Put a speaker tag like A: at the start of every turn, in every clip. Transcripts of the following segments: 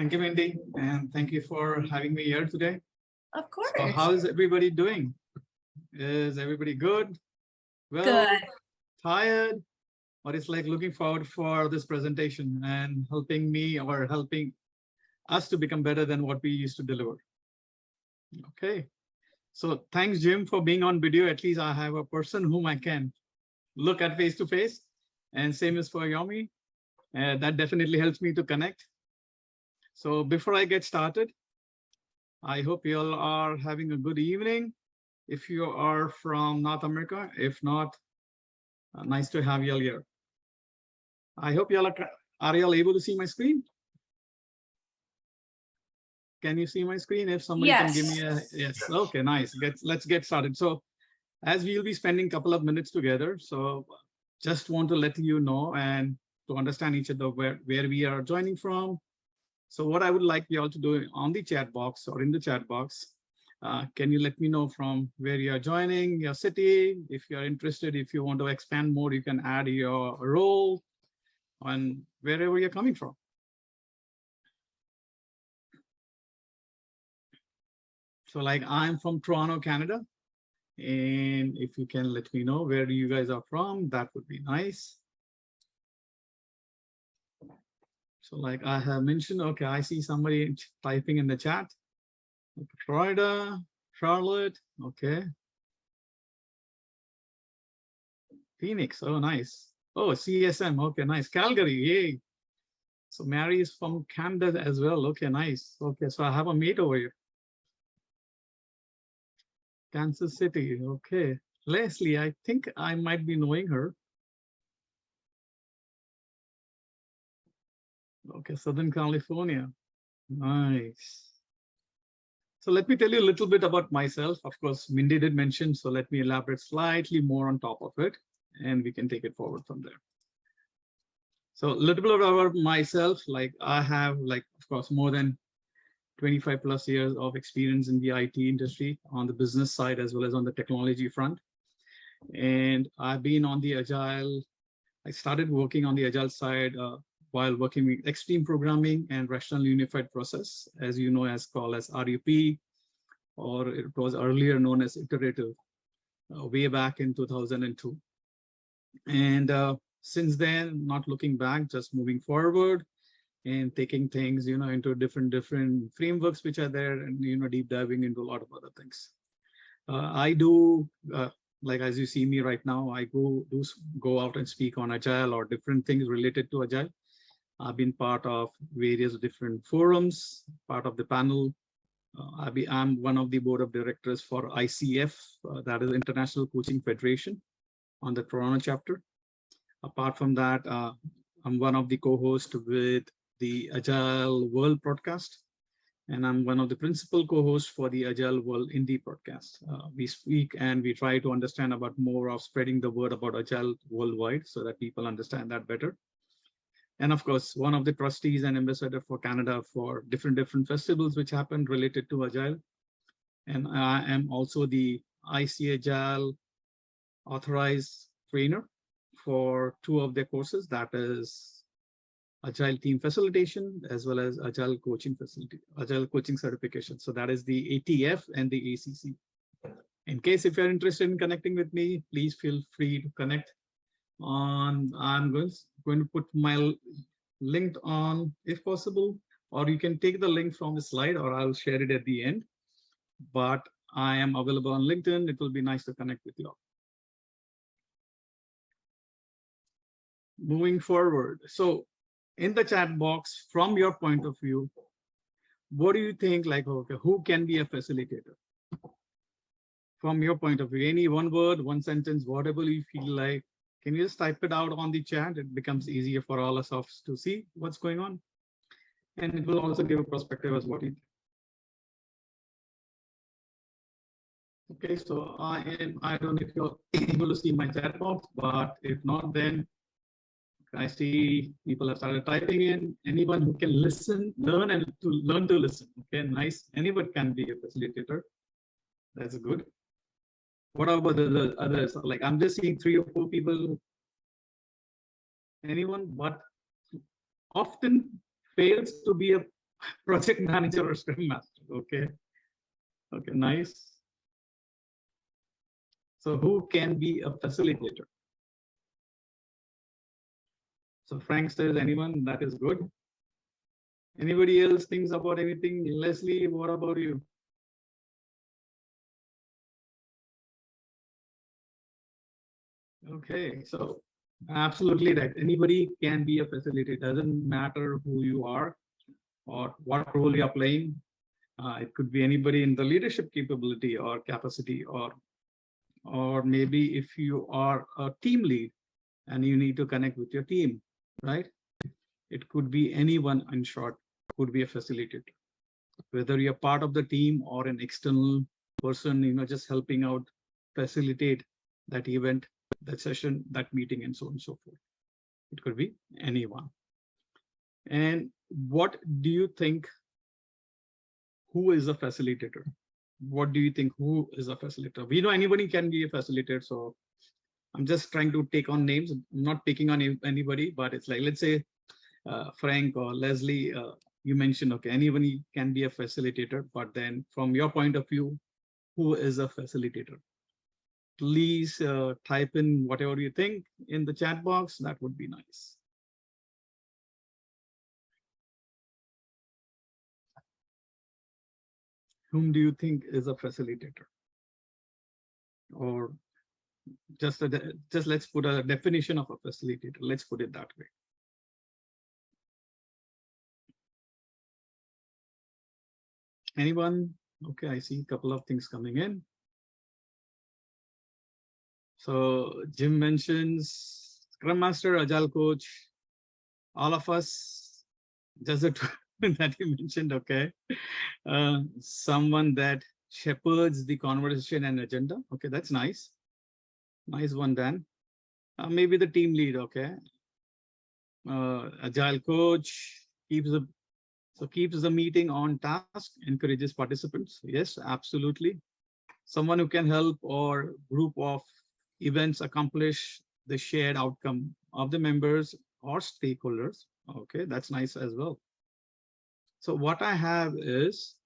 A: Thank you, Mindy, and thank you for having me here today.
B: Of course.
A: So how is everybody doing? Is everybody good? Well,
B: Good.
A: tired? Or it's like looking forward for this presentation and helping me or helping us to become better than what we used to deliver. Okay. So thanks, Jim, for being on video. At least I have a person whom I can look at face to face. And same is for Yomi. That definitely helps me to connect. So before I get started, I hope you all are having a good evening. If you are from North America, if not, nice to have you all here. I hope you all are you all able to see my screen? Can you see my screen? If somebody can give me a yes. Okay, nice. Let's get started. So as we'll be spending a couple of minutes together, so just want to let you know and to understand each other where we are joining from. So what I would like you all to do on the chat box or in the chat box, can you let me know from where you are joining, your city? If you're interested, if you want to expand more, you can add your role and wherever you're coming from. So like I'm from Toronto, Canada. And if you can let me know where you guys are from, that would be nice. So like I have mentioned, okay, I see somebody typing in the chat. Florida, Charlotte, okay. Phoenix, oh, nice. Oh, CSM, okay, nice. Calgary, yay. So Mary is from Canada as well, okay, nice. Okay, so I have a mate over here. Kansas City, okay. Leslie, I think I might be knowing her. Okay, Southern California, nice. So let me tell you a little bit about myself. Of course, Mindy did mention, so let me elaborate slightly more on top of it, and we can take it forward from there. So a little bit about myself, like I have, like, of course, more than 25 plus years of experience in the IT industry on the business side as well as on the technology front. And I've been on the Agile. I started working on the Agile side while working with extreme programming and rational unified process, as you know, as called as RUP, or it was earlier known as iterative, way back in 2002. And since then, not looking back, just moving forward and taking things, into different frameworks which are there, and deep diving into a lot of other things. I do like as you see me right now, I go out and speak on Agile or different things related to Agile. I've been part of various different forums, part of the panel. I'm one of the board of directors for ICF, that is International Coaching Federation, on the Toronto chapter. Apart from that, I'm one of the co-hosts with the Agile World podcast, and I'm one of the principal co-hosts for the Agile World Indie podcast. We speak and we try to understand about more of spreading the word about Agile worldwide so that people understand that better. And of course, one of the trustees and ambassador for Canada for different festivals which happened related to Agile. And I am also the IC Agile authorized trainer for 2 of their courses, that is Agile Team Facilitation as well as Agile Coaching Certification. So that is the ATF and the ACC. In case if you're interested in connecting with me, please feel free to connect on. I'm going to put my link on if possible, or you can take the link from the slide, or I'll share it at the end. But I am available on LinkedIn. It will be nice to connect with you all. Moving forward, so in the chat box, from your point of view, what do you think, like, okay, who can be a facilitator? From your point of view, any one word, one sentence, whatever you feel like, can you just type it out on the chat? It becomes easier for all of us to see what's going on. And it will also give a perspective as what you think. Okay, so I don't know if you're able to see my chat box, but if not, then I see people have started typing in. Anyone who can listen, learn to listen. Okay, nice. Anyone can be a facilitator. That's good. What about the others? Like I'm just seeing 3 or 4 people. Anyone, but often fails to be a Project manager or scrum master. Okay. Okay, nice. So who can be a facilitator? So Frank says anyone, that is good. Anybody else thinks about anything? Leslie, what about you? Okay, so absolutely right. Anybody can be a facilitator. Doesn't matter who you are or what role you are playing. It could be anybody in the leadership capability or capacity, or maybe if you are a team lead and you need to connect with your team, right? It could be anyone, in short, could be a facilitator. Whether you're part of the team or an external person, just helping out, facilitate that event, that session, that meeting, and so on and so forth. It could be anyone. And what do you think? Who is a facilitator? What do you think? Who is a facilitator? We know anybody can be a facilitator. So I'm just trying to take on names. I'm not picking on anybody, but it's like, let's say Frank or Leslie, you mentioned, okay, anybody can be a facilitator, but then from your point of view, who is a facilitator? Please type in whatever you think in the chat box. That would be nice. Whom do you think is a facilitator? Or just let's put a definition of a facilitator. Let's put it that way. Anyone? Okay, I see a couple of things coming in. So Jim mentions Scrum Master, Agile Coach, all of us, just the that you mentioned, okay. Someone that shepherds the conversation and agenda. Okay, that's nice. Nice one, Dan. Maybe the team lead, okay. Agile Coach keeps the meeting on task, encourages participants. Yes, absolutely. Someone who can help or group of events accomplish the shared outcome of the members or stakeholders. Okay, that's nice as well. So what I have is,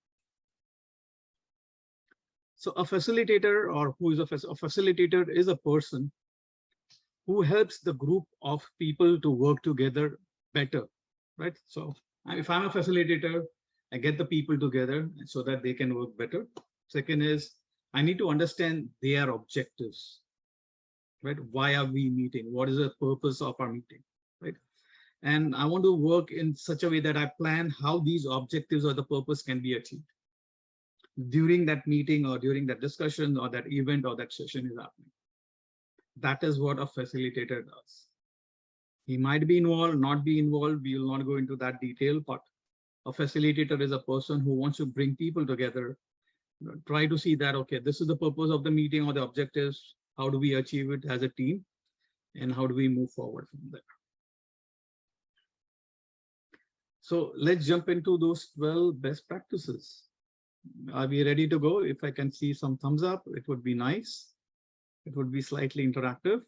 A: so a facilitator, or who is a facilitator, is a person who helps the group of people to work together better, right? So if I'm a facilitator, I get the people together so that they can work better. Second is, I need to understand their objectives, right? Why are we meeting? What is the purpose of our meeting, right? And I want to work in such a way that I plan how these objectives or the purpose can be achieved during that meeting or during that discussion or that event or that session is happening. That is what a facilitator does. He might be involved, not be involved. We will not go into that detail, but a facilitator is a person who wants to bring people together, try to see that, okay, this is the purpose of the meeting or the objectives. How do we achieve it as a team? And how do we move forward from there? So let's jump into those 12 best practices. Are we ready to go? If I can see some thumbs up, it would be nice. It would be slightly interactive.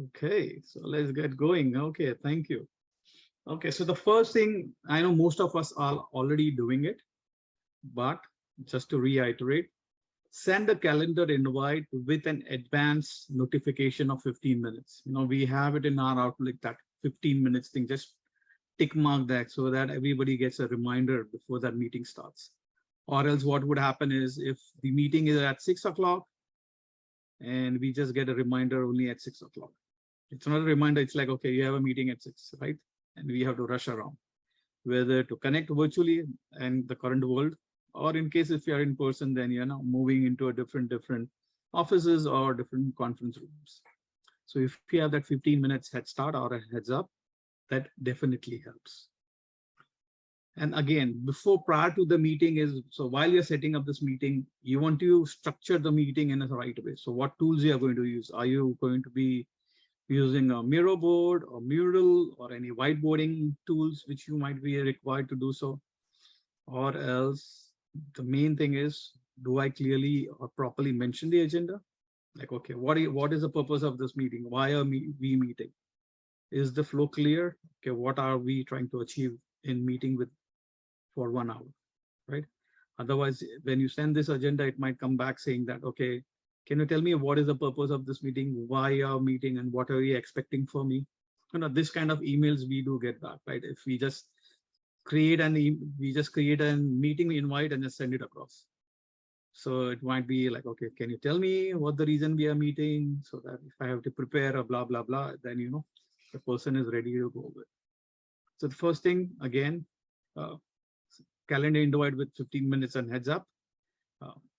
A: Okay, so let's get going. Okay, thank you. Okay, so the first thing, I know most of us are already doing it, but just to reiterate, send a calendar invite with an advance notification of 15 minutes. We have it in our Outlook, that 15 minutes thing. Just tick mark that so that everybody gets a reminder before that meeting starts. Or else what would happen is, if the meeting is at 6 o'clock and we just get a reminder only at 6 o'clock. It's not a reminder. It's like, okay, you have a meeting at 6, right? And we have to rush around, whether to connect virtually in the current world, or in case if you're in person, then you're now moving into a different offices or different conference rooms. So if you have that 15 minutes head start or a heads up, that definitely helps. And again, prior to the meeting is, so while you're setting up this meeting, you want to structure the meeting in a right way. So what tools you are going to use? Are you going to be using a Miro board or Mural or any whiteboarding tools which you might be required to do so? Or else the main thing is, do I clearly or properly mention the agenda? Like, okay, what is the purpose of this meeting? Why are we meeting? Is the flow clear? Okay, what are we trying to achieve in meeting with for 1 hour, right? Otherwise, when you send this agenda, it might come back saying that, okay, can you tell me what is the purpose of this meeting? Why you are meeting and what are you expecting from me? This kind of emails we do get back, right? If we just create a meeting invite and just send it across. So it might be like, okay, can you tell me what the reason we are meeting? So that if I have to prepare a blah, blah, blah, then, the person is ready to go with. So the first thing, again, uh, calendar invite with 15 minutes and heads up,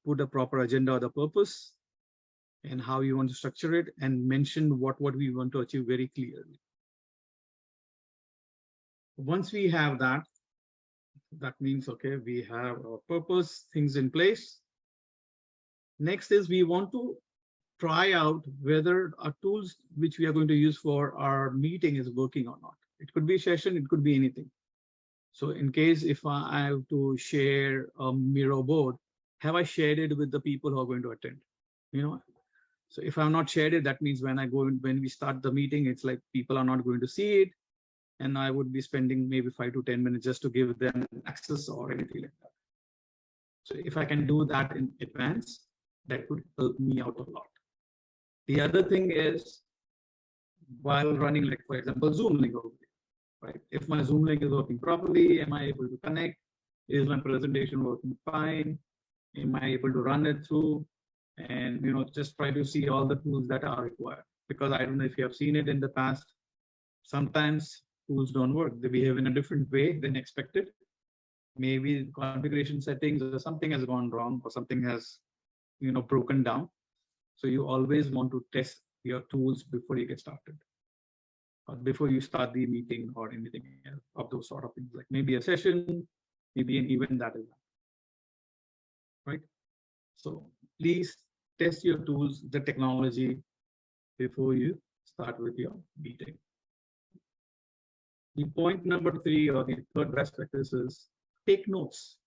A: put a proper agenda or the purpose and how you want to structure it, and mention what we want to achieve very clearly. Once we have that, that means, okay, we have our purpose, things in place. Next is we want to try out whether our tools which we are going to use for our meeting is working or not. It could be a session, it could be anything. So in case if I have to share a Miro board, have I shared it with the people who are going to attend? So if I'm not shared it, that means when we start the meeting, it's like people are not going to see it. And I would be spending maybe 5 to 10 minutes just to give them access or anything like that. So if I can do that in advance, that would help me out a lot. The other thing is, while running, like for example, Zoom link over here, right? If my Zoom link is working properly, am I able to connect? Is my presentation working fine? Am I able to run it through? And just try to see all the tools that are required. Because I don't know if you have seen it in the past, sometimes tools don't work. They behave in a different way than expected. Maybe configuration settings or something has gone wrong or something has broken down. So you always want to test your tools before you get started, or before you start the meeting or anything else of those sort of things, like maybe a session, maybe an event, that is right. So please test your tools, the technology, before you start with your meeting. The point number 3, or the third best practice, is take notes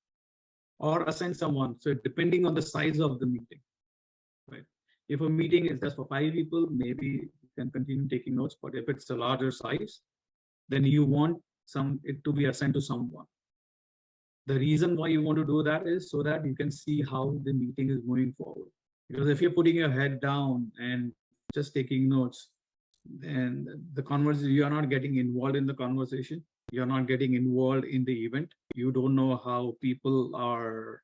A: or assign someone. So depending on the size of the meeting, right? If a meeting is just for 5 people, maybe you can continue taking notes. But if it's a larger size, then you want it to be assigned to someone. The reason why you want to do that is so that you can see how the meeting is moving forward. Because if you're putting your head down and just taking notes, and the conversation, you are not getting involved in the conversation, you're not getting involved in the event, you don't know how people are,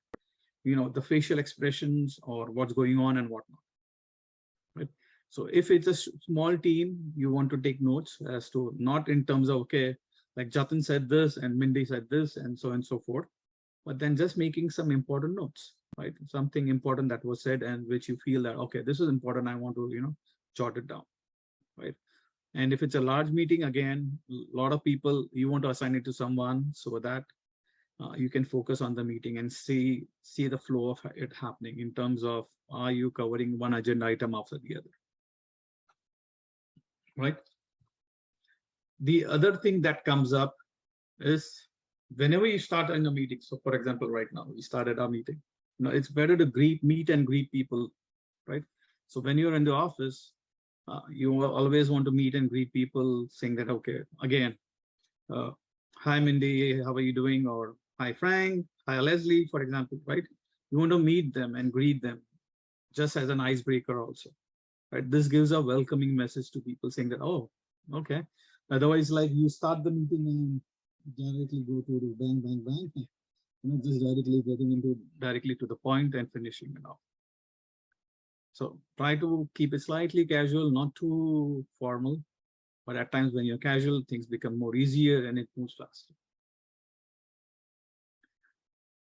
A: the facial expressions or what's going on and whatnot, right? So if it's a small team, you want to take notes as to, not in terms of, okay, like Jatin said this and Mindy said this and so forth, but then just making some important notes, right? Something important that was said and which you feel that, okay, this is important, I want to jot it down, right? And if it's a large meeting, again, a lot of people, you want to assign it to someone so that you can focus on the meeting and see the flow of it happening, in terms of, are you covering one agenda item after the other, right? The other thing that comes up is, whenever you start in a meeting, so for example, right now we started our meeting, it's better to meet and greet people, right? So when you're in the office, you always want to meet and greet people, saying that, okay, again, hi Mindy, how are you doing? Or hi Frank, hi Leslie, for example, right? You want to meet them and greet them, just as an icebreaker also, right? This gives a welcoming message to people, saying that, oh, okay. Otherwise, like, you start the meeting and directly go to the bang, bang, bang, just directly getting directly to the point and finishing it off. So try to keep it slightly casual, not too formal, but at times when you're casual, things become more easier and it moves faster.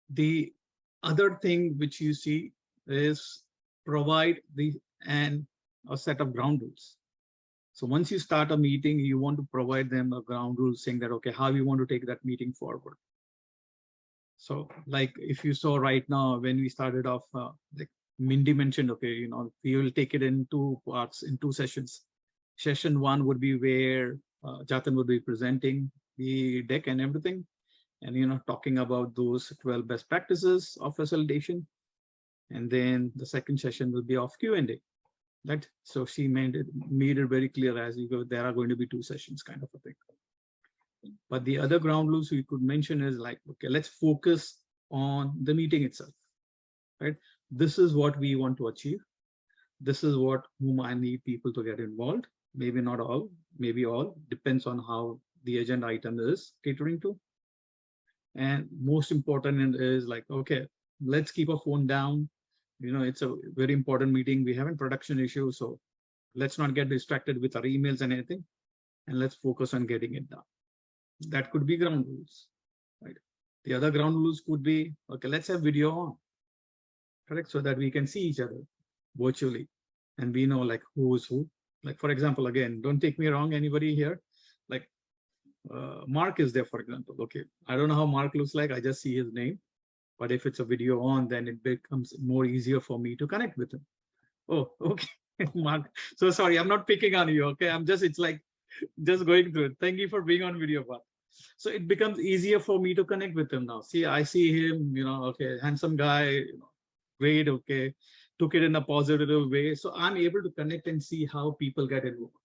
A: The other thing which you see is provide a set of ground rules. So once you start a meeting, you want to provide them a ground rule, saying that, okay, how you want to take that meeting forward. So like, if you saw right now, when we started off, like Mindy mentioned, okay, we will take it in 2 parts, in 2 sessions. Session 1 would be where Jatin would be presenting the deck and everything, and talking about those 12 best practices of facilitation. And then the second session will be of Q&A. Right? So she made it very clear as you go, there are going to be 2 sessions, kind of a thing. But the other ground rules we could mention is like, okay, let's focus on the meeting itself, right? This is what we want to achieve. This is what whom I need people to get involved. Maybe not all, maybe all, depends on how the agenda item is catering to. And most important is like, okay, let's keep our phone down. It's a very important meeting. We have a production issue, so let's not get distracted with our emails and anything, and let's focus on getting it done. That could be ground rules, right? The other ground rules could be, okay, let's have video on, correct? So that we can see each other virtually and we know like who is who. Like, for example, again, don't take me wrong, anybody here, like Mark is there, for example. Okay, I don't know how Mark looks like. I just see his name. But if it's a video on, then it becomes more easier for me to connect with him. Oh, okay, Mark. So sorry, I'm not picking on you. Okay, it's like just going through it. Thank you for being on video, Mark. So it becomes easier for me to connect with him now. See, I see him, okay, handsome guy, great, okay, took it in a positive way. So I'm able to connect and see how people get involved.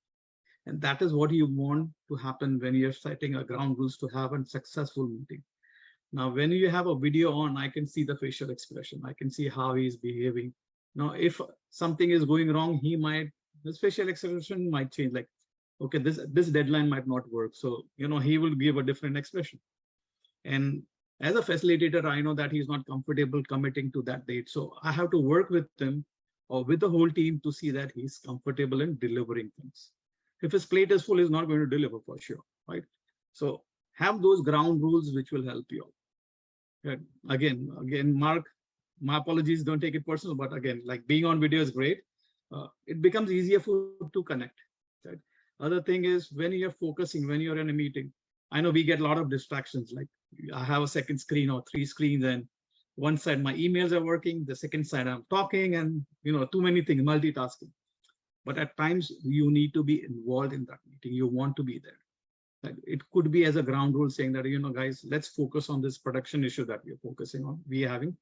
A: And that is what you want to happen when you're setting a ground rules to have a successful meeting. Now, when you have a video on, I can see the facial expression. I can see how he's behaving. Now, if something is going wrong, his facial expression might change. Like, okay, this deadline might not work. So, he will give a different expression. And as a facilitator, I know that he's not comfortable committing to that date. So I have to work with him or with the whole team to see that he's comfortable in delivering things. If his plate is full, he's not going to deliver for sure, right? So have those ground rules which will help you. Good. Again, Mark, my apologies, don't take it personal, but again, like being on video is great. It becomes easier to connect. Right? Other thing is when you're focusing, when you're in a meeting, I know we get a lot of distractions. Like I have a second screen or 3 screens, and one side my emails are working, the second side I'm talking, and too many things, multitasking. But at times you need to be involved in that meeting. You want to be there. It could be as a ground rule saying that, guys, let's focus on this production issue that we're focusing on, we're having,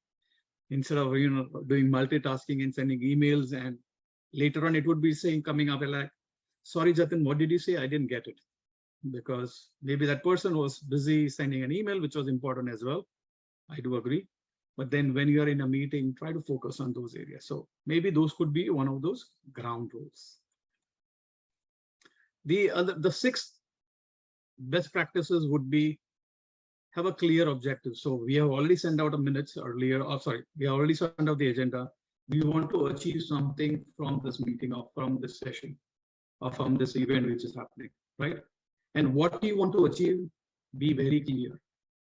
A: instead of, doing multitasking and sending emails. And later on, it would be saying, coming up like, sorry, Jatin, what did you say? I didn't get it. Because maybe that person was busy sending an email, which was important as well. I do agree. But then when you are in a meeting, try to focus on those areas. So maybe those could be one of those ground rules. The sixth best practices would be have a clear objective. So we have already sent out a minutes earlier. We have already sent out the agenda. We want to achieve something from this meeting or from this session or from this event which is happening, right? And what you want to achieve, be very clear.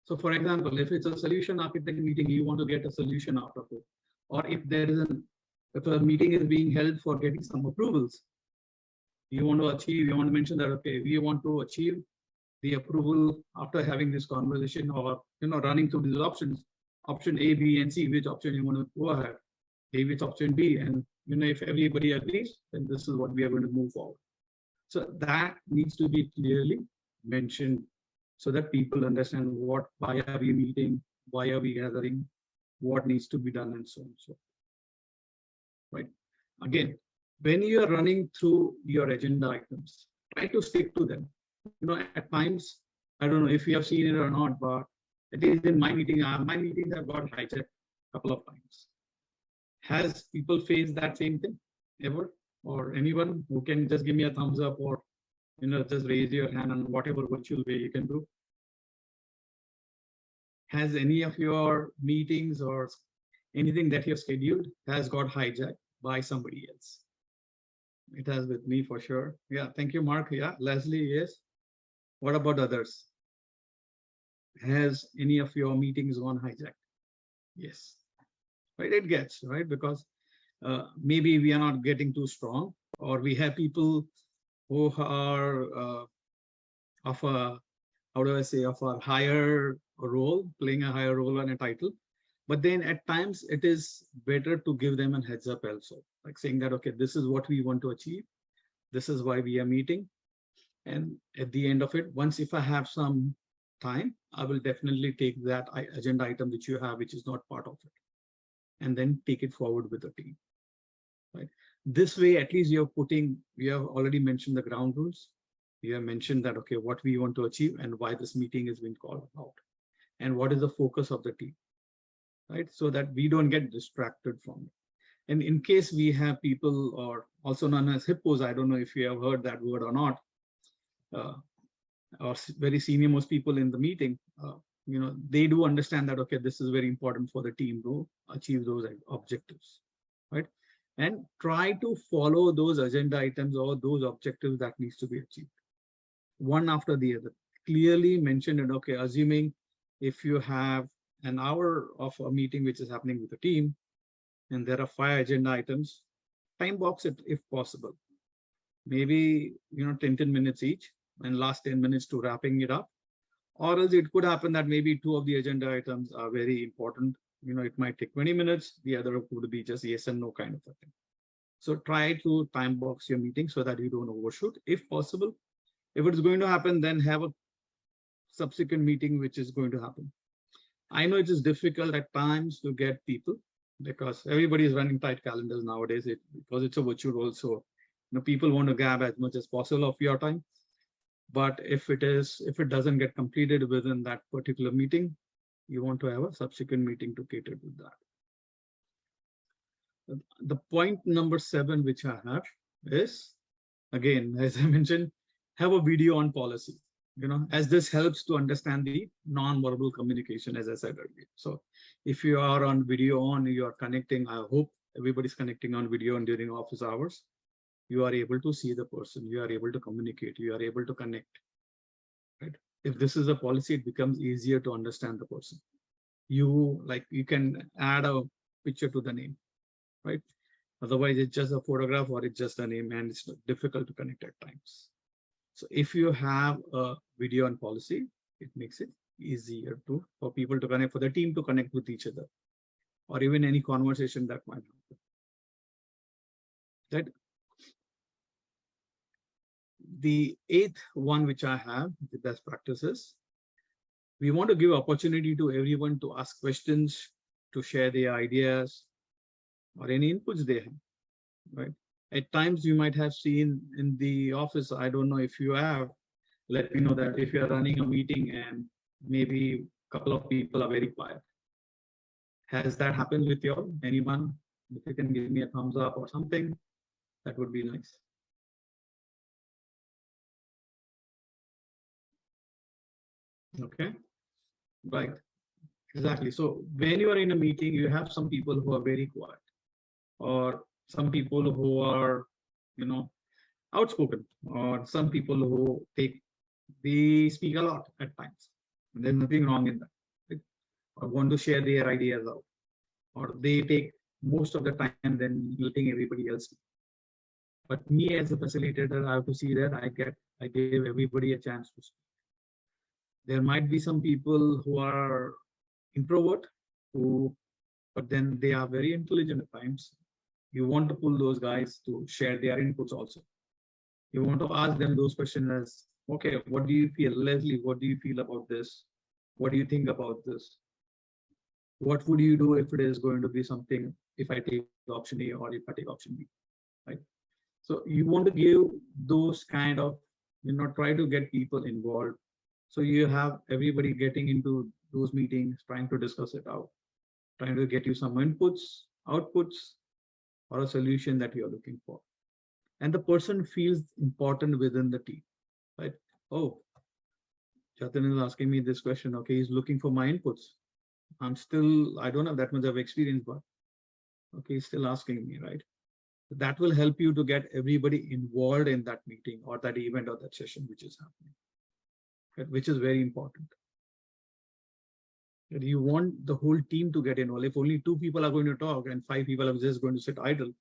A: So for example, if it's a solution architect meeting, you want to get a solution out of it. Or if a meeting is being held for getting some approvals, you want to mention that, okay, we want to achieve the approval after having this conversation, or running through these options, option A, B, and C, which option you want to go ahead, A, which option B, and if everybody agrees, then this is what we are going to move forward. So that needs to be clearly mentioned so that people understand why are we meeting, why are we gathering, what needs to be done, and so on. So, right. Again, when you are running through your agenda items, try to stick to them. At times, I don't know if you have seen it or not, but at least in my meetings have got hijacked a couple of times. Has people faced that same thing ever? Or anyone who can just give me a thumbs up, or just raise your hand on whatever virtual way you can do. Has any of your meetings or anything that you've scheduled has got hijacked by somebody else? It has with me for sure. Yeah, thank you, Mark. Yeah, Leslie, yes. What about others? Has any of your meetings gone hijacked? Yes. Right, it gets, right? Because maybe we are not getting too strong, or we have people who are of a, how do I say, of a higher role, playing a higher role and a title. But then at times it is better to give them a heads up also, like saying that, okay, this is what we want to achieve. This is why we are meeting. And at the end of it, once if I have some time, I will definitely take that agenda item which you have, which is not part of it, and then take it forward with the team. Right. This way, at least we have already mentioned the ground rules. You have mentioned that, okay, what we want to achieve and why this meeting is being called out, and what is the focus of the team, right? So that we don't get distracted from it. And in case we have people, or also known as hippos, I don't know if you have heard that word or not, or very senior most people in the meeting, they do understand that, okay, this is very important for the team to achieve those objectives, right? And try to follow those agenda items or those objectives that needs to be achieved, one after the other. Clearly mentioned it, okay, assuming if you have an hour of a meeting which is happening with the team, and there are 5 agenda items, time box it if possible. Maybe 10 minutes each, and last 10 minutes to wrapping it up. Or else it could happen that maybe 2 of the agenda items are very important. It might take 20 minutes. The other would be just yes and no kind of a thing. So try to time box your meeting so that you don't overshoot if possible. If it's going to happen, then have a subsequent meeting which is going to happen. I know it is difficult at times to get people, because everybody is running tight calendars nowadays, because it's a virtual role. So people want to grab as much as possible of your time. But if it doesn't get completed within that particular meeting, you want to have a subsequent meeting to cater to that. The point number 7, which I have, is, again, as I mentioned, have a video on policy, as this helps to understand the non-verbal communication, as I said earlier. So if you are on video on, you are connecting, I hope everybody's connecting on video and during office hours, you are able to see the person, you are able to communicate, you are able to connect, right? If this is a policy, it becomes easier to understand the person. You can add a picture to the name, right? Otherwise, it's just a photograph or it's just a name, and it's difficult to connect at times. So if you have a video on policy, it makes it easier for people to connect, for the team to connect with each other, or even any conversation that might happen. Right? The 8th one, which I have, the best practices, we want to give opportunity to everyone to ask questions, to share their ideas, or any inputs they have, right? At times you might have seen in the office, I don't know if you have, let me know that if you're running a meeting and maybe a couple of people are very quiet. Has that happened with you? Anyone? If you can give me a thumbs up or something, that would be nice. Okay, right, exactly. So when you are in a meeting, you have some people who are very quiet, or some people who are, outspoken, or some people who they speak a lot at times. There's nothing wrong in that. Right? Or want to share their ideas out, or they take most of the time than letting everybody else. But me as a facilitator, I have to see that I give everybody a chance to speak. There might be some people who are introvert, but then they are very intelligent at times. You want to pull those guys to share their inputs also. You want to ask them those questions as, okay, what do you feel? Leslie, what do you feel about this? What do you think about this? What would you do if it is going to be something, if I take option A or if I take option B, right? So you want to give those kind of, try to get people involved. So you have everybody getting into those meetings, trying to discuss it out, trying to get you some inputs, outputs, or a solution that you're looking for. And the person feels important within the team, right? Oh, Jatin is asking me this question. Okay, he's looking for my inputs. I don't have that much of experience, but okay, he's still asking me, right? That will help you to get everybody involved in that meeting or that event or that session which is happening, right? Which is very important. That you want the whole team to get involved. If only 2 people are going to talk and 5 people are just going to sit idle,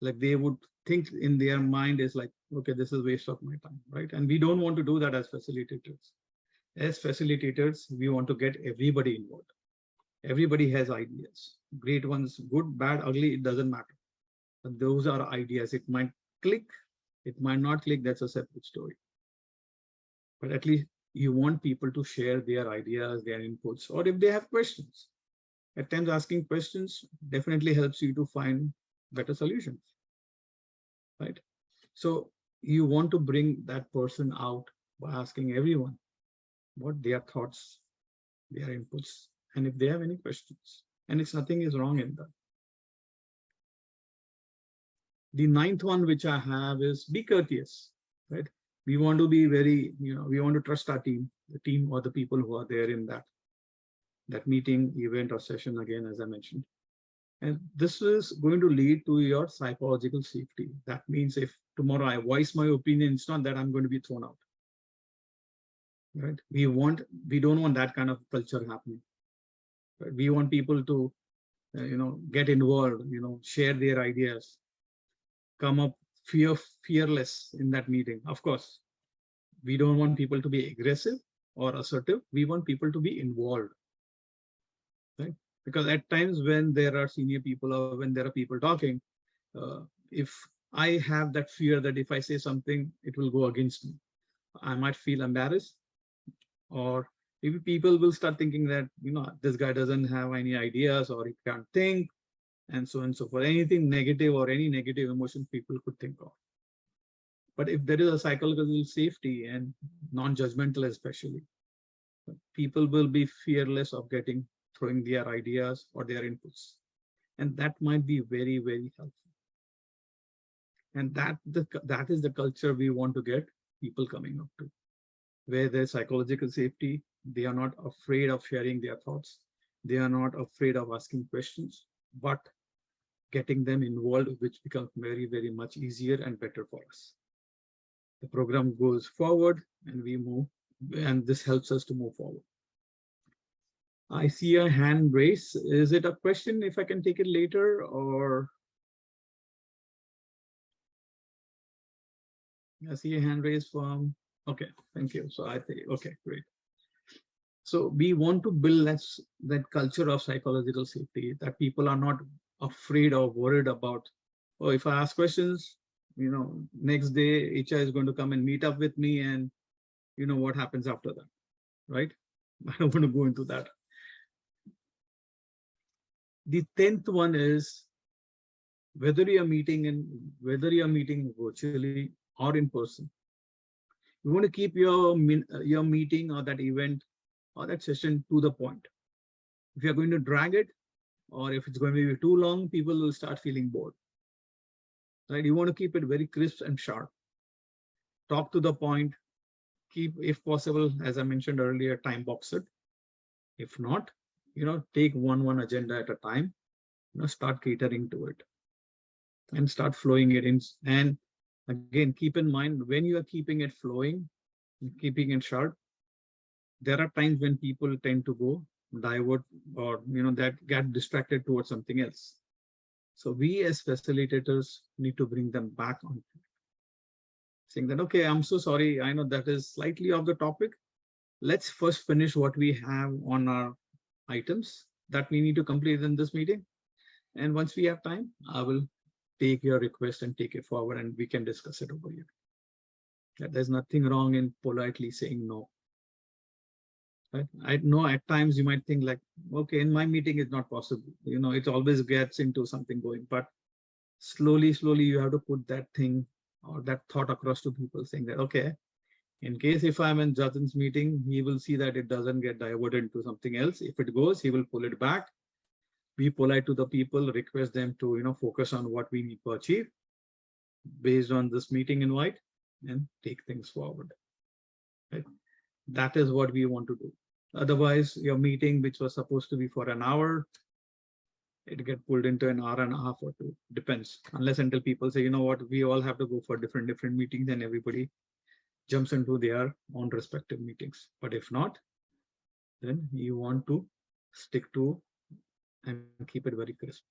A: like they would think in their mind is like, okay, this is waste of my time, right? And we don't want to do that as facilitators. As facilitators, we want to get everybody involved. Everybody has ideas, great ones, good, bad, ugly, it doesn't matter. But those are ideas. It might click, it might not click, that's a separate story. But at least you want people to share their ideas, their inputs, or if they have questions. At times asking questions definitely helps you to find better solutions, right? So you want to bring that person out by asking everyone what their thoughts, their inputs, and if they have any questions. And it's nothing is wrong in that. The ninth one which I have is be courteous, right? We want to be very, we want to trust our team, the team or the people who are there in that meeting, event, or session, again, as I mentioned. And this is going to lead to your psychological safety. That means if tomorrow I voice my opinion, it's not that I'm going to be thrown out. Right? We don't want that kind of culture happening. Right? We want people to, get involved, share their ideas, come up fearless in that meeting. Of course, we don't want people to be aggressive or assertive. We want people to be involved. Right? Because at times when there are senior people or when there are people talking, if I have that fear that if I say something, it will go against me, I might feel embarrassed, or maybe people will start thinking that, this guy doesn't have any ideas or he can't think, and so on and so forth. Anything negative or any negative emotion people could think of. But if there is a psychological safety and non-judgmental, especially, people will be fearless of throwing their ideas or their inputs. And that might be very, very helpful. And that is the culture we want to get people coming up to, where there's psychological safety. They are not afraid of sharing their thoughts. They are not afraid of asking questions, but getting them involved, which becomes very, very much easier and better for us. The program goes forward and we move, and this helps us to move forward. I see a hand raise. Is it a question if I can take it later, or? I see a hand raise from, okay, thank you. So I think, okay, great. So we want to build that culture of psychological safety, that people are not afraid or worried about, oh, if I ask questions, next day HR is going to come and meet up with me, and what happens after that, right? I don't want to go into that. The 10th one is whether you're meeting virtually or in person, you want to keep your meeting or that event or that session to the point. If you're going to drag it, or if it's going to be too long, people will start feeling bored. Right? You want to keep it very crisp and sharp. Talk to the point. Keep, if possible, as I mentioned earlier, time box it. If not, take one agenda at a time. Start catering to it and start flowing it in. And again, keep in mind, when you are keeping it flowing, keeping it sharp, there are times when people tend to go divert, or that get distracted towards something else. So we as facilitators need to bring them back on, saying that, okay, I'm so sorry, I know that is slightly off the topic. Let's first finish what we have on our items that we need to complete in this meeting. And once we have time, I will take your request and take it forward, and we can discuss it over here. There's nothing wrong in politely saying no. Right? I know at times you might think like, okay, in my meeting it's not possible. It always gets into something going, but slowly, you have to put that thing or that thought across to people, saying that, okay, in case if I'm in Jatin's meeting, he will see that it doesn't get diverted into something else. If it goes, he will pull it back. Be polite to the people, request them to, focus on what we need to achieve based on this meeting invite, and take things forward. Right? That is what we want to do. Otherwise, your meeting, which was supposed to be for an hour, it get pulled into an hour and a half or two. Depends. Unless until people say, what, we all have to go for different meetings, and everybody jumps into their own respective meetings. But if not, then you want to stick to and keep it very crisp.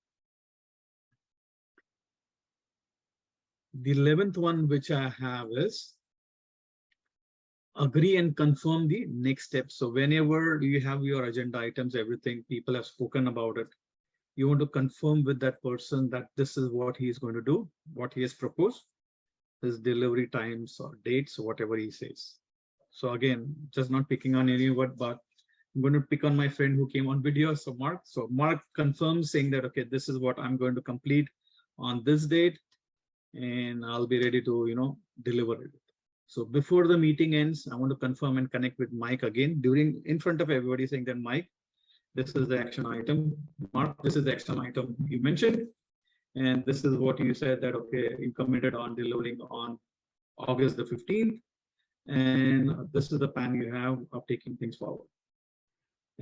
A: The 11th one which I have is agree and confirm the next step. So whenever you have your agenda items, everything, people have spoken about it, you want to confirm with that person that this is what he is going to do, what he has proposed, his delivery times or dates, whatever he says. So again, just not picking on anyone, but I'm going to pick on my friend who came on video, so Mark. So Mark confirms, saying that, okay, this is what I'm going to complete on this date, and I'll be ready to, deliver it. So before the meeting ends, I want to confirm and connect with Mike again in front of everybody, saying that Mike, this is the action item. Mark, this is the action item you mentioned. And this is what you said that, okay, you committed on delivering on August the 15th. And this is the plan you have of taking things forward.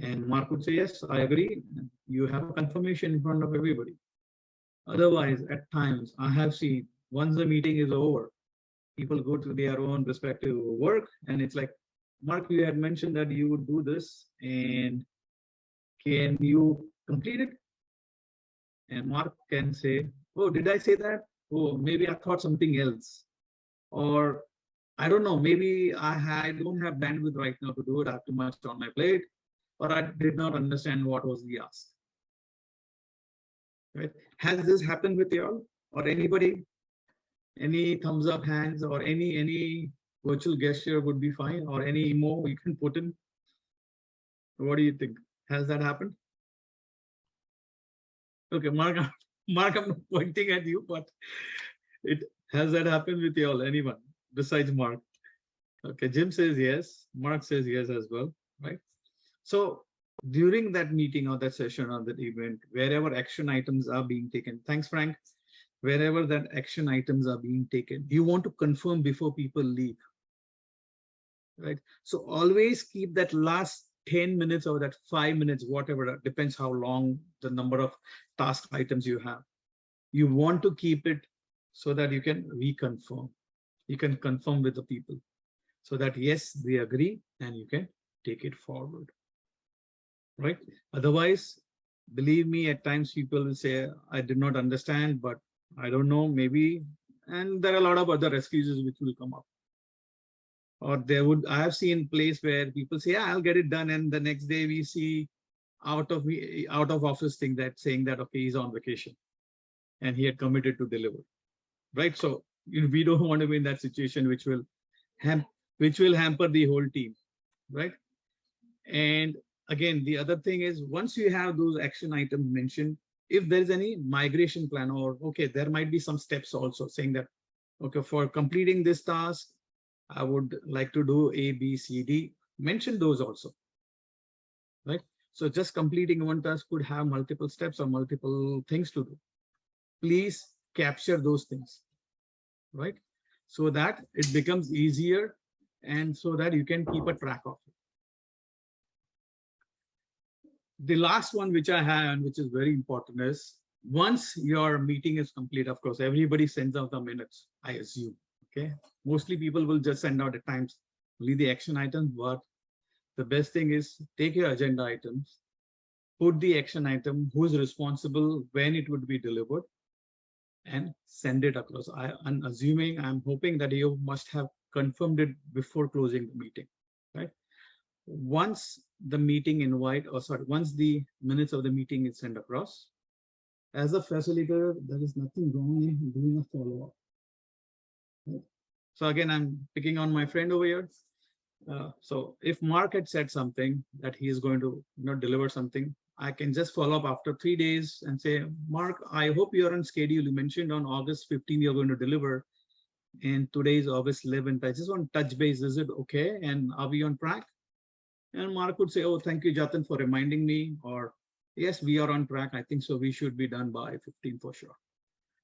A: And Mark would say, yes, I agree. You have a confirmation in front of everybody. Otherwise, at times, I have seen once the meeting is over, people go to their own respective work. And it's like, Mark, you had mentioned that you would do this. And can you complete it? And Mark can say, oh, did I say that? Oh, maybe I thought something else. Or I don't know, maybe I don't have bandwidth right now to do it. I have too much on my plate, or I did not understand what was the ask. Right? Has this happened with you all or anybody? Any thumbs up hands or any virtual gesture would be fine, or any emo you can put in. What do you think? Has that happened? Okay, Mark, Mark, I'm not pointing at you, but has that happened with you all? Anyone besides Mark? Okay, Jim says yes. Mark says yes as well, right? So during that meeting or that session or that event, wherever action items are being taken, thanks, Frank, wherever that action items are being taken, you want to confirm before people leave, right? So always keep that last 10 minutes or that 5 minutes, whatever, depends how long the number of task items you have. You want to keep it so that you can reconfirm. You can confirm with the people so that, yes, they agree and you can take it forward, right? Otherwise, believe me, at times people will say, I did not understand, but I don't know, maybe, and there are a lot of other excuses which will come up. Or I have seen place where people say, yeah, I'll get it done. And the next day we see out of office thing that saying that, okay, he's on vacation and he had committed to deliver, right? So we don't want to be in that situation, which will hamper the whole team, right? And again, the other thing is, once you have those action items mentioned, if there is any migration plan, or okay, there might be some steps also saying that, okay, for completing this task, I would like to do A, B, C, D. Mention those also, right? So just completing one task could have multiple steps or multiple things to do. Please capture those things, right? So that it becomes easier and so that you can keep a track of it. The last one which I have, and which is very important, is once your meeting is complete, of course, everybody sends out the minutes, I assume. Okay. Mostly people will just send out at times only the action items, but the best thing is take your agenda items, put the action item, who's responsible, when it would be delivered, and send it across. I'm hoping that you must have confirmed it before closing the meeting, right? Once the meeting once the minutes of the meeting is sent across, as a facilitator, there is nothing wrong in doing a follow-up. Right? So again, I'm picking on my friend over here. So if Mark had said something that he is going to deliver something, I can just follow up after 3 days and say, Mark, I hope you're on schedule. You mentioned on August 15th you're going to deliver, and today is August 11th. I just want to touch base. Is it okay? And are we on track? And Mark would say, oh, thank you, Jatin, for reminding me. Or yes, we are on track. I think so. We should be done by 15 for sure.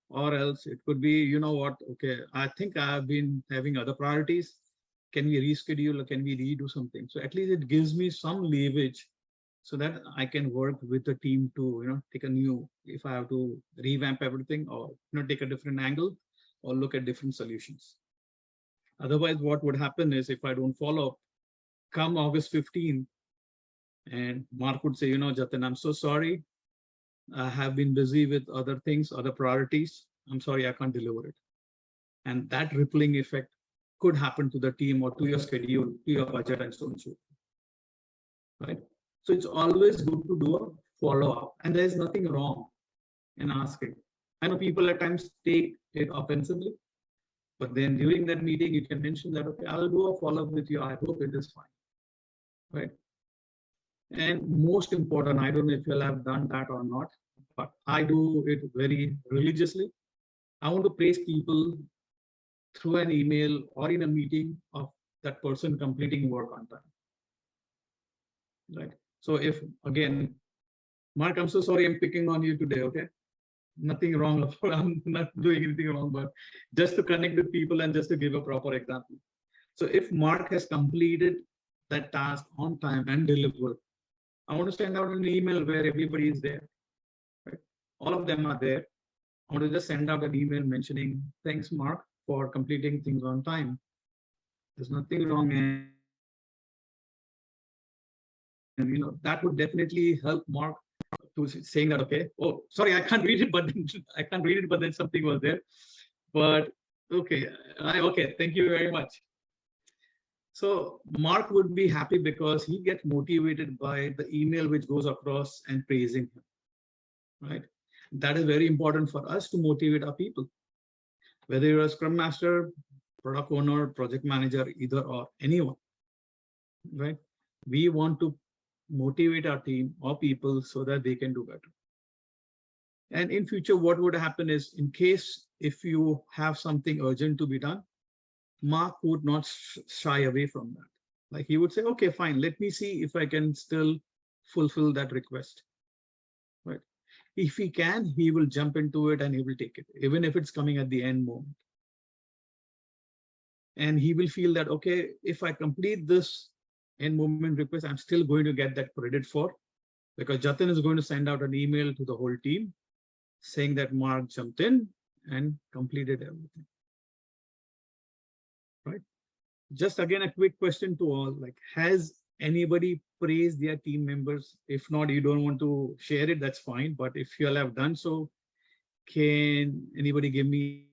A: Or else it could be, you know what? Okay, I think I've been having other priorities. Can we reschedule or can we redo something? So at least it gives me some leverage so that I can work with the team to, take a new, if I have to revamp everything or, take a different angle or look at different solutions. Otherwise, what would happen is if I don't follow up, come August 15th, and Mark would say, Jatin, I'm so sorry. I have been busy with other things, other priorities. I'm sorry, I can't deliver it. And that rippling effect could happen to the team or to your schedule, to your budget, and so on and so forth. Right? So it's always good to do a follow-up, and there's nothing wrong in asking. I know people at times take it offensively, but then during that meeting, you can mention that, okay, I'll do a follow-up with you. I hope it is fine. Right? And most important, I don't know if you'll have done that or not, but I do it very religiously. I want to praise people through an email or in a meeting of that person completing work on time. Right. So if again, Mark, I'm so sorry I'm picking on you today, okay? Nothing wrong. I'm not doing anything wrong, but just to connect with people and just to give a proper example. So if Mark has completed that task on time and delivered, I want to send out an email where everybody is there. Right? All of them are there. I want to just send out an email mentioning, thanks, Mark, for completing things on time. There's nothing wrong. And that would definitely help Mark to saying that, okay, oh, sorry, I can't read it, but I can't read it, but then something was there. But okay, okay, thank you very much. So Mark would be happy because he gets motivated by the email which goes across and praising him, right? That is very important for us to motivate our people. Whether you're a Scrum Master, product owner, project manager, either or anyone, right? We want to motivate our team or people so that they can do better. And in future, what would happen is, in case if you have something urgent to be done, Mark would not shy away from that. Like he would say, okay, fine, let me see if I can still fulfill that request. Right? If he can, he will jump into it and he will take it, even if it's coming at the end moment. And he will feel that, okay, if I complete this end moment request, I'm still going to get that credit for, because Jatin is going to send out an email to the whole team saying that Mark jumped in and completed everything. Right? Just again, a quick question to all, like, has anybody praised their team members? If not, you don't want to share it, that's fine. But if you all have done so, can anybody give me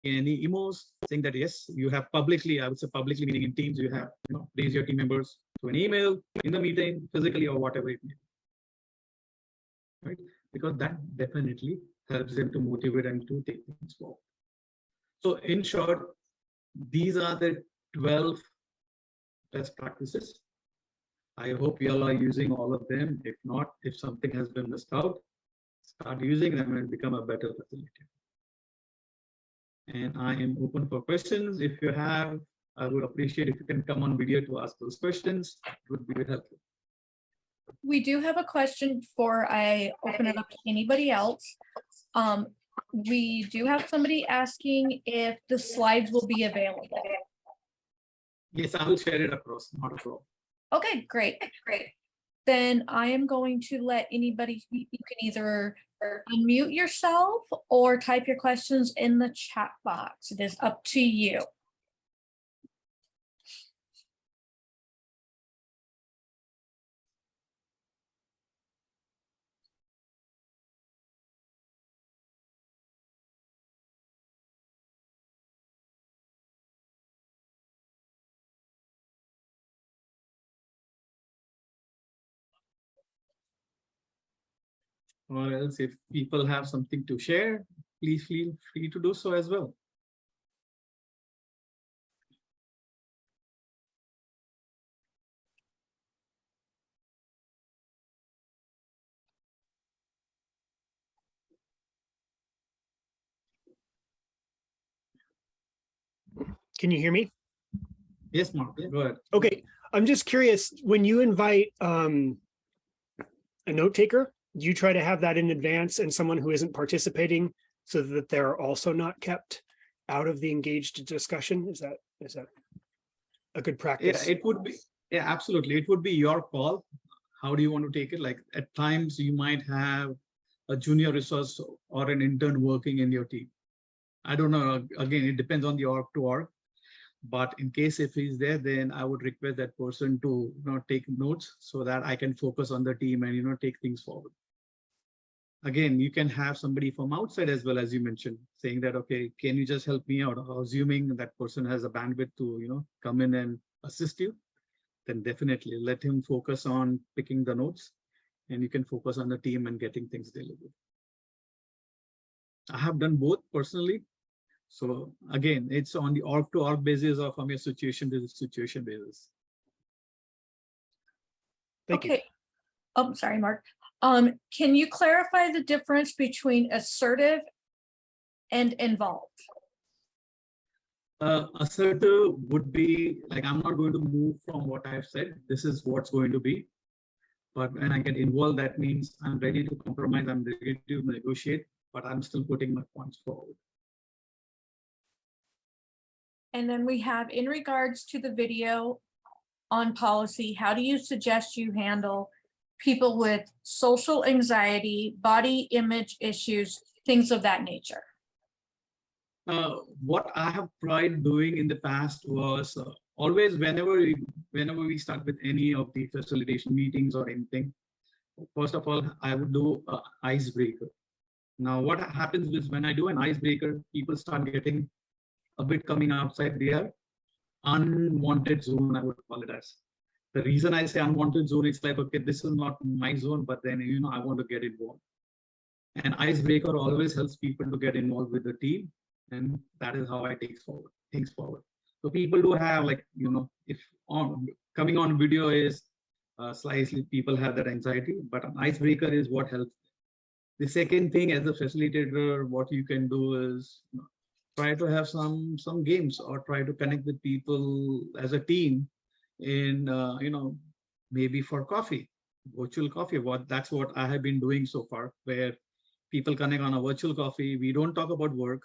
A: any emos saying that yes, you have publicly, I would say publicly, meaning in Teams, you have praised your team members through an email, in the meeting, physically, or whatever it may be. Right? Because that definitely helps them to motivate and to take things forward. So in short, these are the 12 best practices. I hope you all are using all of them. If not, if something has been missed out, start using them and become a better facilitator. And I am open for questions. If you have, I would appreciate if you can come on video to ask those questions. It would be very helpful.
B: We do have a question before I open it up to anybody else. We do have somebody asking if the slides will be available.
A: Yes, I will share it across, not a problem.
B: Okay, great. Then I am going to let anybody, you can either unmute yourself or type your questions in the chat box. It is up to you.
A: Or else if people have something to share, please feel free to do so as well.
C: Can you hear me?
A: Yes, Mark, go ahead.
C: Okay, I'm just curious, when you invite a note taker, do you try to have that in advance and someone who isn't participating so that they're also not kept out of the engaged discussion? Is that a good practice?
A: Yeah, it would be. Yeah, absolutely. It would be your call. How do you want to take it? Like at times you might have a junior resource or an intern working in your team. I don't know. Again, it depends on the org to org. But in case if he's there, then I would request that person to take notes so that I can focus on the team and take things forward. Again, you can have somebody from outside as well, as you mentioned, saying that, okay, can you just help me out? Assuming that person has a bandwidth to come in and assist you, then definitely let him focus on picking the notes, and you can focus on the team and getting things delivered. I have done both personally. So again, it's on the org to org basis or from your situation to the situation basis.
C: Thank you.
B: Okay. Oh, sorry, Mark. Can you clarify the difference between assertive and involved?
A: Assertive would be like, I'm not going to move from what I've said. This is what's going to be. But when I get involved, that means I'm ready to compromise, I'm ready to negotiate, but I'm still putting my points forward.
B: And then we have, in regards to the video on policy, how do you suggest you handle people with social anxiety, body image issues, things of that nature?
A: What I have tried doing in the past was always whenever we start with any of the facilitation meetings or anything, first of all, I would do an icebreaker. Now, what happens is when I do an icebreaker, people start getting a bit coming outside their unwanted zone, I would call it as. The reason I say unwanted zone, it's like, okay, this is not my zone, but then, I want to get involved. And icebreaker always helps people to get involved with the team. And that is how I take things forward. So people do have, like, if coming on video is slightly, people have that anxiety, but an icebreaker is what helps. The second thing, as a facilitator, what you can do is try to have some games, or try to connect with people as a team in, maybe for coffee, virtual coffee. That's what I have been doing so far, where people connect on a virtual coffee. We don't talk about work.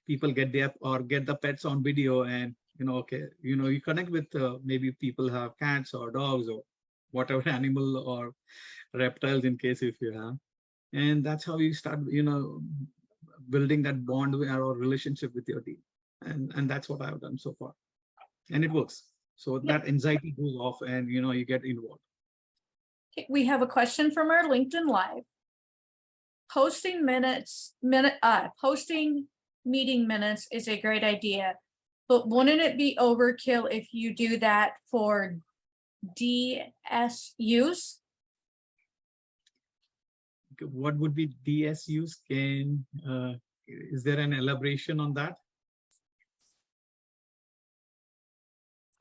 A: People get the pets on video, and you connect with maybe people have cats or dogs or whatever animal or reptiles, in case if you have, and that's how you start building that bond or relationship with your team, and that's what I've done so far, and it works. So that anxiety goes off, and you get involved.
B: Okay, we have a question from our LinkedIn Live. Posting meeting minutes is a great idea, but wouldn't it be overkill if you do that for DSUs?
A: What would be DSUs? Is there an elaboration on that?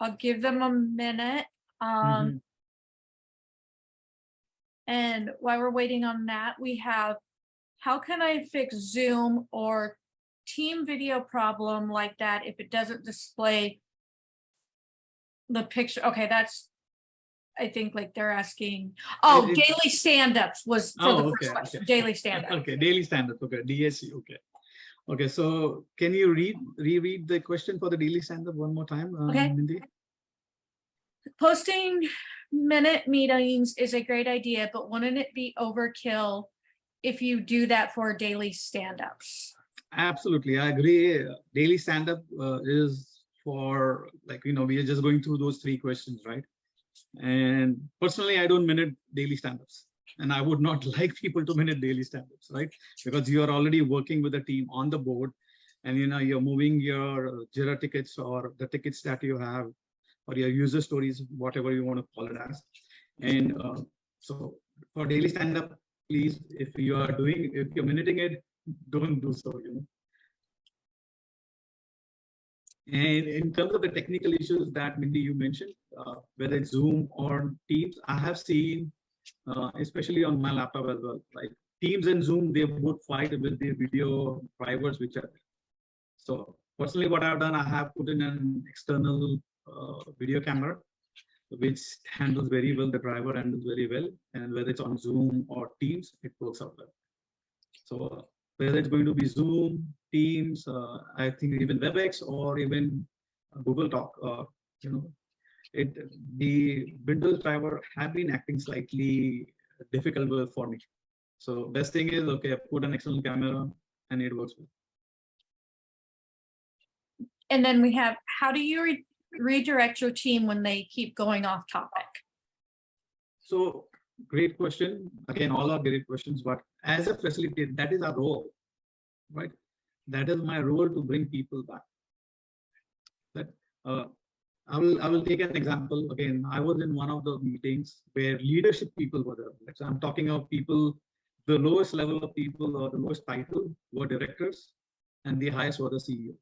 B: I'll give them a minute. And while we're waiting on that, we have, how can I fix Zoom or team video problem like that if it doesn't display the picture? Okay, that's, I think, like they're asking. Oh, daily stand-ups was for the first question. Okay. Daily stand-up.
A: Okay, daily stand-up. Okay, DSU. Okay. Okay, so can you reread the question for the daily stand-up one more time?
B: Okay.
A: Mindy?
B: Posting minute meetings is a great idea, but wouldn't it be overkill if you do that for daily stand-ups?
A: Absolutely, I agree. Daily stand-up is for, like, we are just going through those 3 questions, right? And personally, I don't minute daily stand-ups, and I would not like people to minute daily stand-ups, right? Because you are already working with a team on the board, and you're moving your Jira tickets or the tickets that you have, or your user stories, whatever you want to call it as. And so for daily stand-up, please, if you're minuting it, don't do so. And in terms of the technical issues that Mindy you mentioned, whether it's Zoom or Teams, I have seen, especially on my laptop as well, like Teams and Zoom, they both fight with the video drivers which are there. So personally, what I've done, I have put in an external video camera, which handles very well, the driver handles very well, and whether it's on Zoom or Teams, it works out well. So whether it's going to be Zoom, Teams, I think even WebEx or even Google Talk, the Windows driver have been acting slightly difficult for me. So best thing is, okay, I put an external camera and it works well.
B: And then we have, how do you redirect your team when they keep going off topic?
A: So great question. Again, all are great questions, but as a facilitator, that is our role, right? That is my role, to bring people back. That I will take an example. Again, I was in one of the meetings where leadership people were there. Like, so I'm talking of people, the lowest level of people or the lowest title were directors, and the highest were the CEO,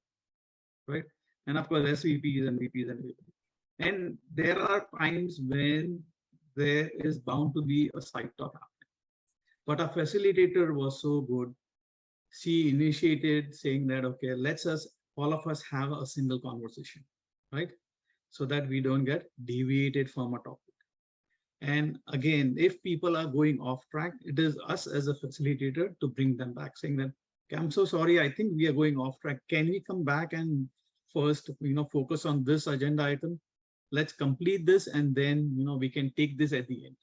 A: right? And of course, SVPs and VPs and VPs. And there are times when there is bound to be a side talk happening. But our facilitator was so good. She initiated saying that, okay, all of us have a single conversation, right? So that we don't get deviated from a topic. And again, if people are going off track, it is us as a facilitator to bring them back, saying that, okay, I'm so sorry, I think we are going off track. Can we come back and first, focus on this agenda item? Let's complete this, and then, we can take this at the end.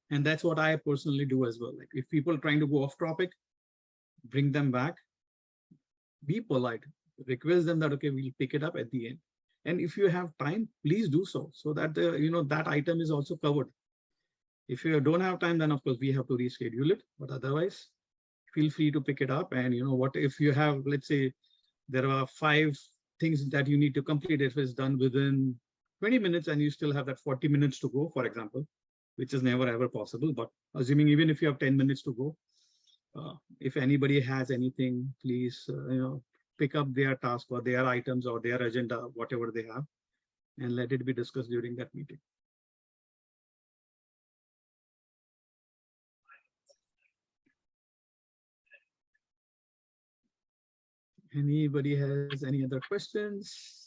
A: And that's what I personally do as well. Like if people are trying to go off topic, bring them back, be polite, request them that, okay, we'll pick it up at the end. And if you have time, please do so that that item is also covered. If you don't have time, then of course we have to reschedule it. But otherwise, feel free to pick it up. And what if you have, let's say, there are 5 things that you need to complete. If it's done within 20 minutes and you still have that 40 minutes to go, for example, which is never ever possible. But assuming even if you have 10 minutes to go, if anybody has anything, please, pick up their task or their items or their agenda, whatever they have, and let it be discussed during that meeting. Anybody has any other questions?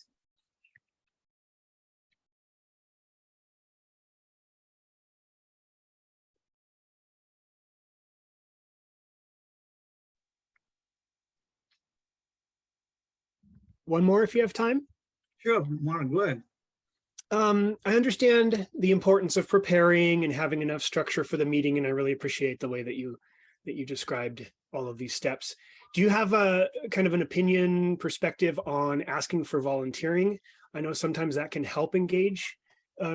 C: One more if you have time.
A: Sure, Mark, go ahead.
C: I understand the importance of preparing and having enough structure for the meeting, and I really appreciate the way that you described all of these steps. Do you have a kind of an opinion perspective on asking for volunteering? I know sometimes that can help engage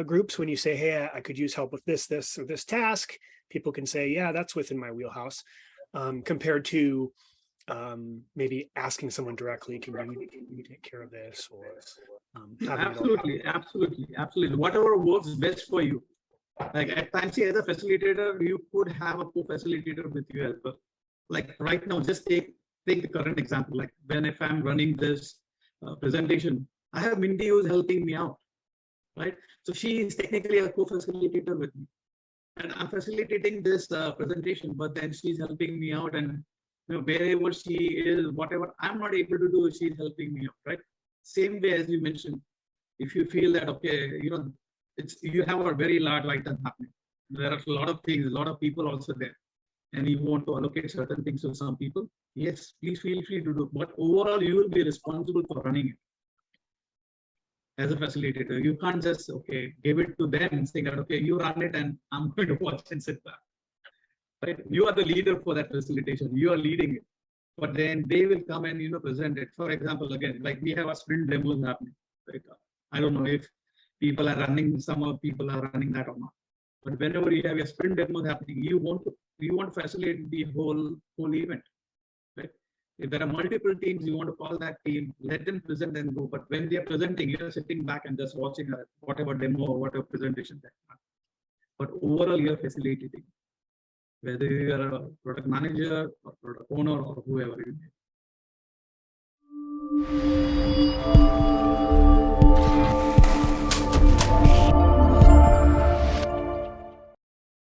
C: groups when you say, hey, I could use help with this, or this task. People can say, yeah, that's within my wheelhouse, compared to maybe asking someone directly, can you take care of this? Or
A: absolutely. Whatever works best for you. Like at times, as a facilitator, you could have a co-facilitator with you as well. Like right now, just take the current example. Like if I'm running this presentation, I have Mindy who's helping me out, right? So she is technically a co-facilitator with me, and I'm facilitating this presentation, but then she's helping me out, and wherever she is, whatever I'm not able to do, she's helping me out, right? Same way as you mentioned, if you feel that, okay, you have a very large item happening. There are a lot of things, a lot of people also there, and you want to allocate certain things to some people. Yes, please feel free to do. But overall, you will be responsible for running it as a facilitator. You can't just give it to them and say that you run it and I'm going to watch and sit back. Right? You are the leader for that facilitation. You are leading it. But then they will come and present it. For example, again, like we have a sprint demos happening. Right? I don't know if people are running, some of people are running that or not. But whenever you have a sprint demo happening, you want to facilitate the whole event. Right? If there are multiple teams, you want to call that team, let them present and go. But when they are presenting, you're sitting back and just watching whatever demo or whatever presentation they have. But overall, you're facilitating, whether you are a product manager or product owner or whoever you may.